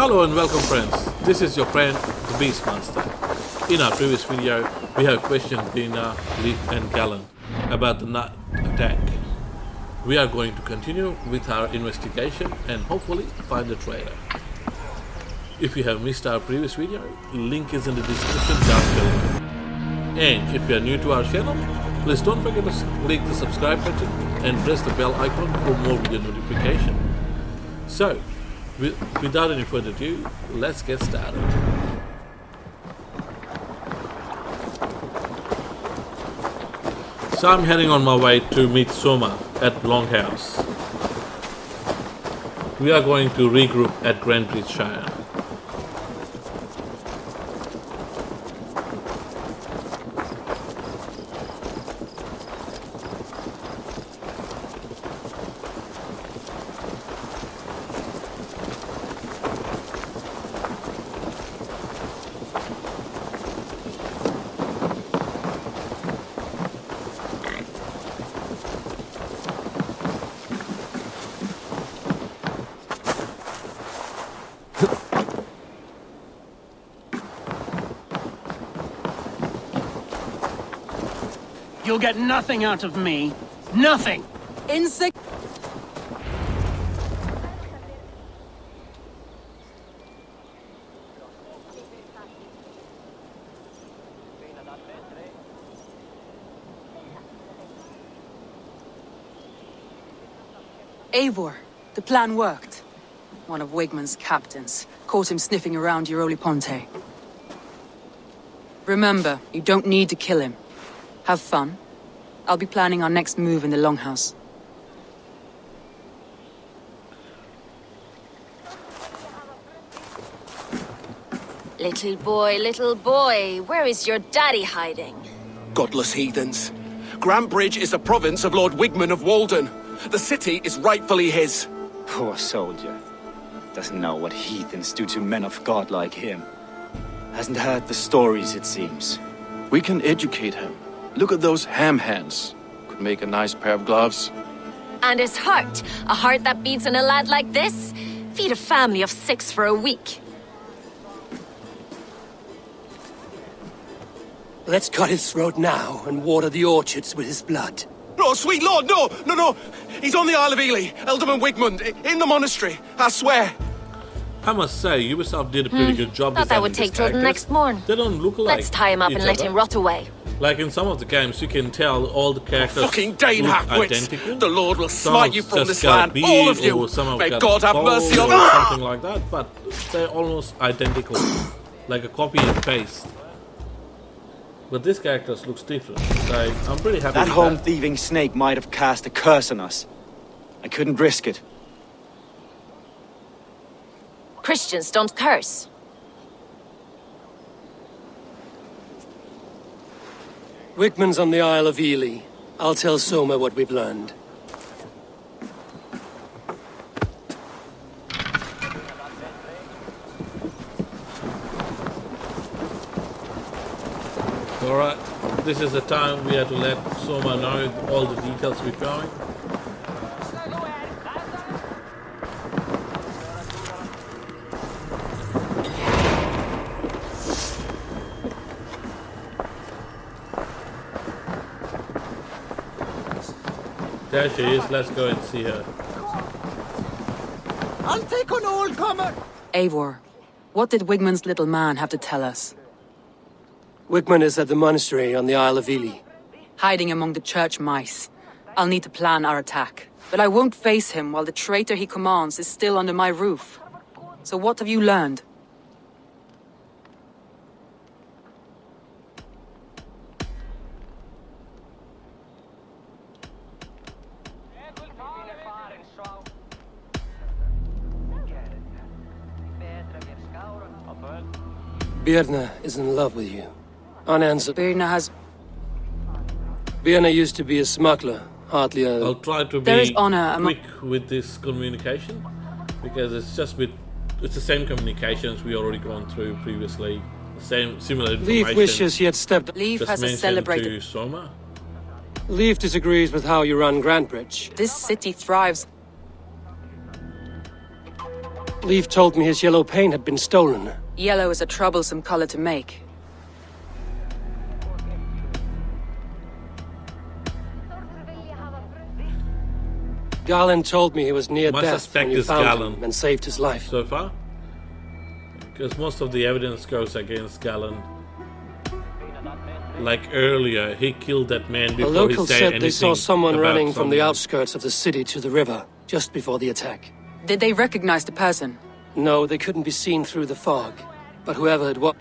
Hello and welcome friends, this is your friend the Beastmaster. In our previous video, we have questioned Dina, Leaf and Galen about the night attack. We are going to continue with our investigation and hopefully find the traitor. If you have missed our previous video, link is in the description down below. And if you are new to our channel, please don't forget to click the subscribe button and press the bell icon for more video notification. So, without any further ado, let's get started. So I'm heading on my way to meet Soma at Longhouse. We are going to regroup at Grantbridgeshire. You'll get nothing out of me. Nothing! Insect. Eivor, the plan worked. One of Wigman's captains caught him sniffing around Euroli Ponte. Remember, you don't need to kill him. Have fun. I'll be planning our next move in the Longhouse. Little boy, where is your daddy hiding? Godless heathens. Grantbridge is a province of Lord Wigman of Walden. The city is rightfully his. Poor soldier. Doesn't know what heathens do to men of God like him. Hasn't heard the stories, it seems. We can educate him. Look at those ham hands. Could make a nice pair of gloves. And his heart. A heart that beats in a lad like this? Feed a family of 6 for a week. Let's cut his throat now and water the orchards with his blood. No, sweet lord, no! He's on the Isle of Ely, Ealdorman Wigmund, in the monastery, I swear. I must say, Ubisoft did a pretty good job Thought that designing would take these till the characters. next morn. They don't look like Let's tie him up each and let other. him rot away. Like in some of the games, you can tell all the characters Fucking Dane look Hackwits! identical. The Lord will Some smite have you from just this got a land, beard, all of you! or some have May got God a have bow mercy on or something like that, but they're almost identical. Like a copy and paste. But this character looks different, so I'm pretty happy That with home-thieving snake might have cast a curse on us. I couldn't risk it. Christians don't curse. Wigman's on the Isle of Ely. I'll tell Soma what we've learned. Alright, this is the time we have to let Soma know all the details we found. There she is, let's go and see her. I'll take an old comer! Eivor, what did Wigman's little man have to tell us? Wigman is at the monastery on the Isle of Ely. Hiding among the church mice. I'll need to plan our attack. But I won't face him while the traitor he commands is still under my roof. So what have you learned? Birna is in love with you. Unanswered. Birna has... Birna used to be a smuggler, hardly a... I'll try to There is be honor among... quick with this communication, because it's the same communications we already gone through previously. The same similar information. Leaf wishes he had stepped... Leaf just has a mentioned celebrated... to Soma. Leaf disagrees with how you run Grantbridge. This city thrives. Leaf told me his yellow paint had been stolen. Yellow is a troublesome color to make. Galen told me he was near My death suspect when you is found Galen. him and saved his life. So far? Because most of the evidence goes against Galen. Like earlier, he killed that man A before he local said said anything they saw someone about running from the someone. outskirts of the city to the river, just before the attack. Did they recognize the person? No, they couldn't be seen through the fog. But whoever it was...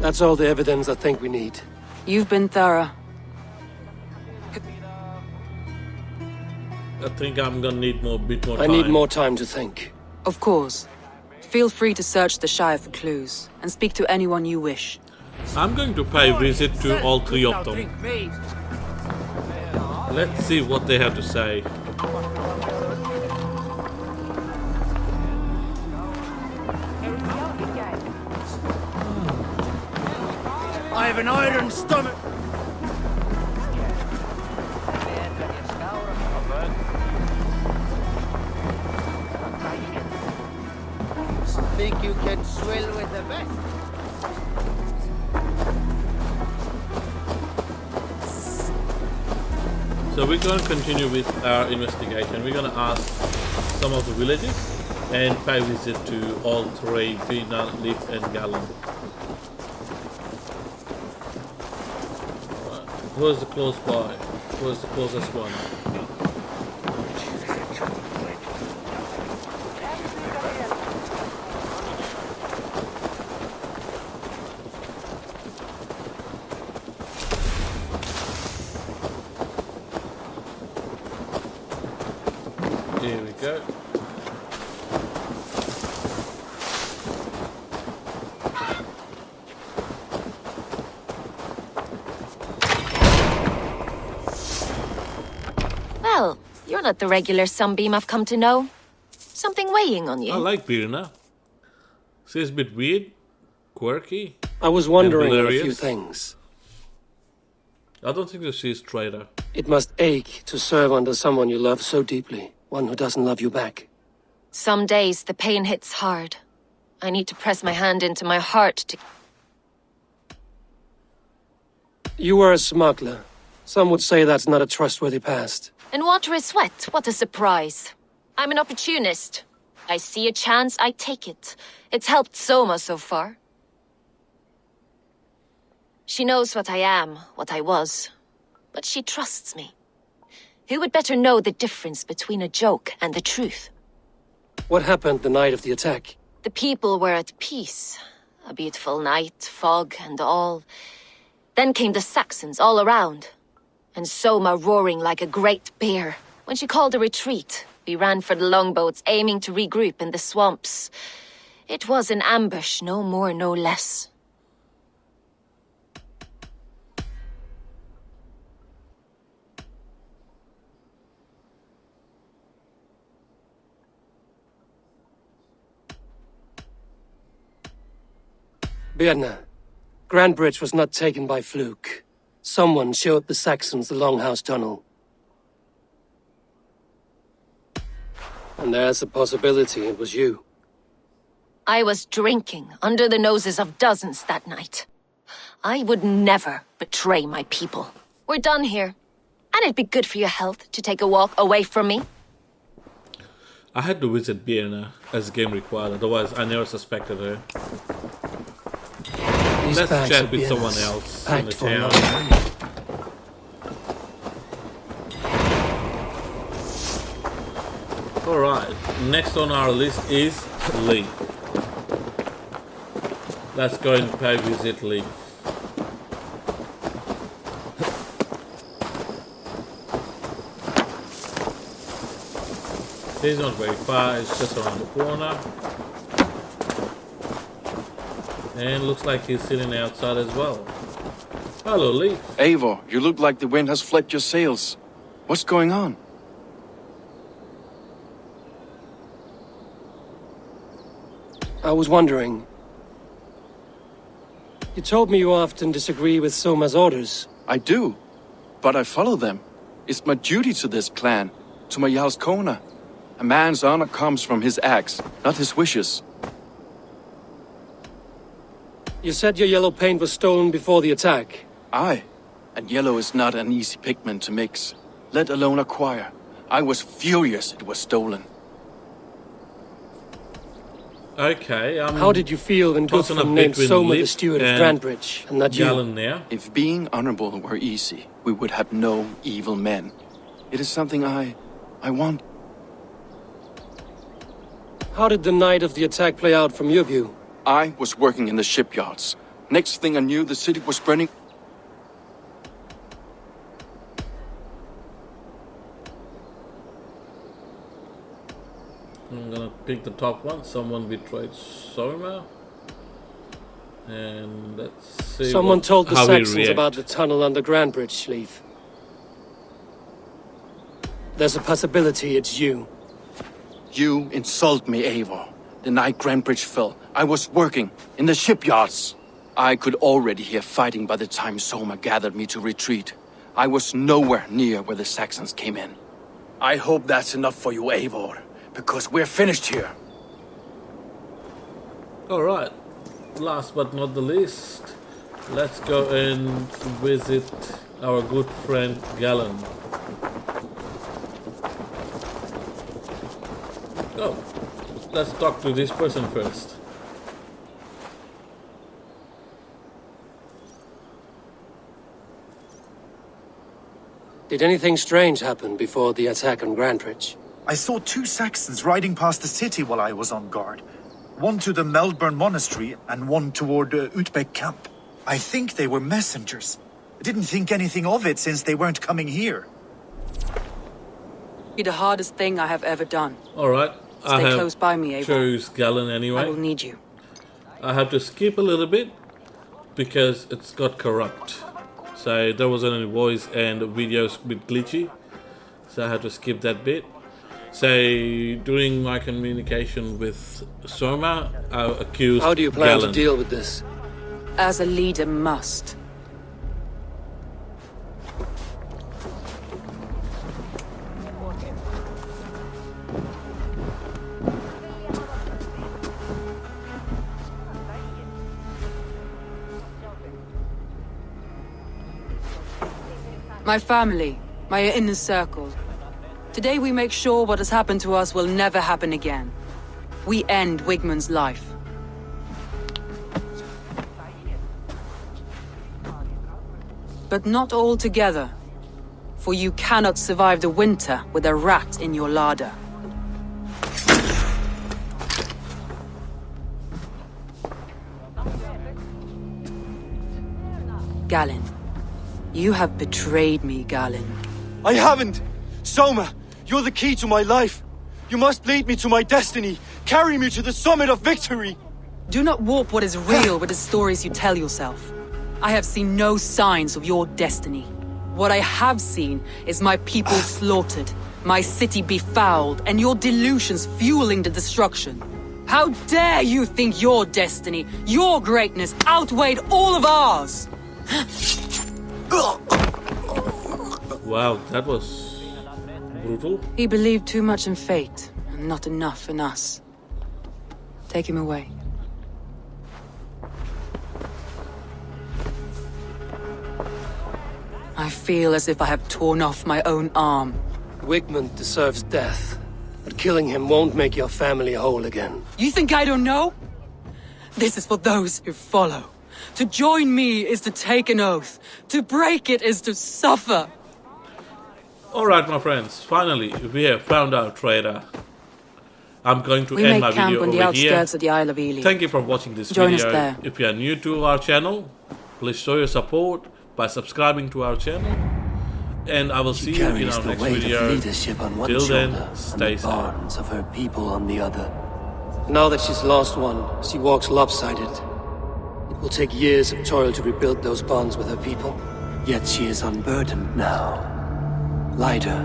That's all the evidence I think we need. You've been thorough. I think I'm gonna need bit more I time. need more time to think. Of course. Feel free to search the Shire for clues, and speak to anyone you wish. I'm going to pay a visit to all three of them. Let's see what they have to say. I have an iron stomach. Think you can swill with the best? So we're going to continue with our investigation. We're going to ask some of the villages and pay visit to all three, Bina, Leaf and Galen. Who's the close by? Who's the closest one? Here we go. Well, you're not the regular sunbeam I've come to know. Something weighing on you. I like Birna. She's a bit weird, quirky. I was wondering And on a few hilarious. things. I don't think that she's traitor. It must ache to serve under someone you love so deeply, one who doesn't love you back. Some days the pain hits hard. I need to press my hand into my heart to... You were a smuggler. Some would say that's not a trustworthy past. And water is wet. What a surprise. I'm an opportunist. I see a chance, I take it. It's helped Soma so far. She knows what I am, what I was. But she trusts me. Who would better know the difference between a joke and the truth? What happened the night of the attack? The people were at peace. A beautiful night, fog and all. Then came the Saxons all around. And Soma roaring like a great bear. When she called a retreat, we ran for the longboats, aiming to regroup in the swamps. It was an ambush, no more, no less. Birna, Grand Bridge was not taken by fluke. Someone showed the Saxons the Longhouse Tunnel. And there's a possibility it was you. I was drinking under the noses of dozens that night. I would never betray my people. We're done here. And it'd be good for your health to take a walk away from me. I had to visit Birna as the game required, otherwise I never suspected her. These Let's bags chat of with Birnas, someone else in the packed for a town. long journey. Alright, next on our list is Leaf. Let's go and pay visit Leaf. He's not very far, it's just around the corner. And looks like he's sitting outside as well. Hello, Leaf. Eivor, you look like the wind has flecked your sails. What's going on? I was wondering... You told me you often disagree with Soma's orders. I do, but I follow them. It's my duty to this clan, to my Jarl's Kona. A man's honor comes from his acts, not his wishes. You said your yellow paint was stolen before the attack. Aye, and yellow is not an easy pigment to mix, let alone acquire. I was furious it was stolen. Okay, How did you feel when tossing up Guthrum named between Soma the Leif steward of and Grandbridge, and not you? Galen there. If being honorable were easy, we would have no evil men. It is something I want. How did the night of the attack play out from your view? I was working in the shipyards. Next thing I knew, the city was burning. I'm gonna pick the top one. Someone betrayed Soma. And let's see. Someone told the how we Saxons react. about the tunnel under Grandbridge, Leif. There's a possibility it's you. You insult me, Eivor. The night Grandbridge fell, I was working in the shipyards. I could already hear fighting by the time Soma gathered me to retreat. I was nowhere near where the Saxons came in. I hope that's enough for you, Eivor, because we're finished here. Alright, last but not the least, let's go and visit our good friend Galen. Oh, let's talk to this person first. Did anything strange happen before the attack on Grandbridge? I saw 2 Saxons riding past the city while I was on guard. One to the Melbourne Monastery and one toward Utbeck Camp. I think they were messengers. I didn't think anything of it since they weren't coming here. Be the hardest thing I have ever done. Alright, I Stay have close by me, Eivor. chose Galen I anyway. will need you. I have to skip a little bit because it's got corrupt. So there wasn't any voice and the video's a bit glitchy. So I had to skip that bit. So during my communication with Soma, I accused How do you plan Galen. to deal with this? As a leader must. My family, my inner circle. Today we make sure what has happened to us will never happen again. We end Wigmund's life. But not all together, for you cannot survive the winter with a rat in your larder. Galen, you have betrayed me, Galen. I haven't! Soma, you're the key to my life. You must lead me to my destiny. Carry me to the summit of victory. Do not warp what is real with the stories you tell yourself. I have seen no signs of your destiny. What I have seen is my people slaughtered, my city befouled, and your delusions fueling the destruction. How dare you think your destiny, your greatness, outweighed all of ours? Wow, that was brutal. He believed too much in fate, and not enough in us. Take him away. I feel as if I have torn off my own arm. Wigmund deserves death, but killing him won't make your family whole again. You think I don't know? This is for those who follow. To join me is to take an oath. To break it is to suffer. Alright, my friends, finally we have found our traitor. I'm going to We end make my camp video on the over here. outskirts of the Isle of Ely. Thank you for watching this Join us video. there. If you are new to our channel, please show your support by subscribing to our channel. And I will see you in our next video. Leadership on one Till then, shoulder stay and the safe. bonds of her people on the other. Now that she's lost one, she walks lopsided. It will take years of toil to rebuild those bonds with her people. Yet she is unburdened now. Lighter.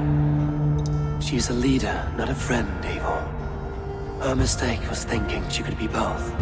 She is a leader, not a friend, Eivor. Her mistake was thinking she could be both.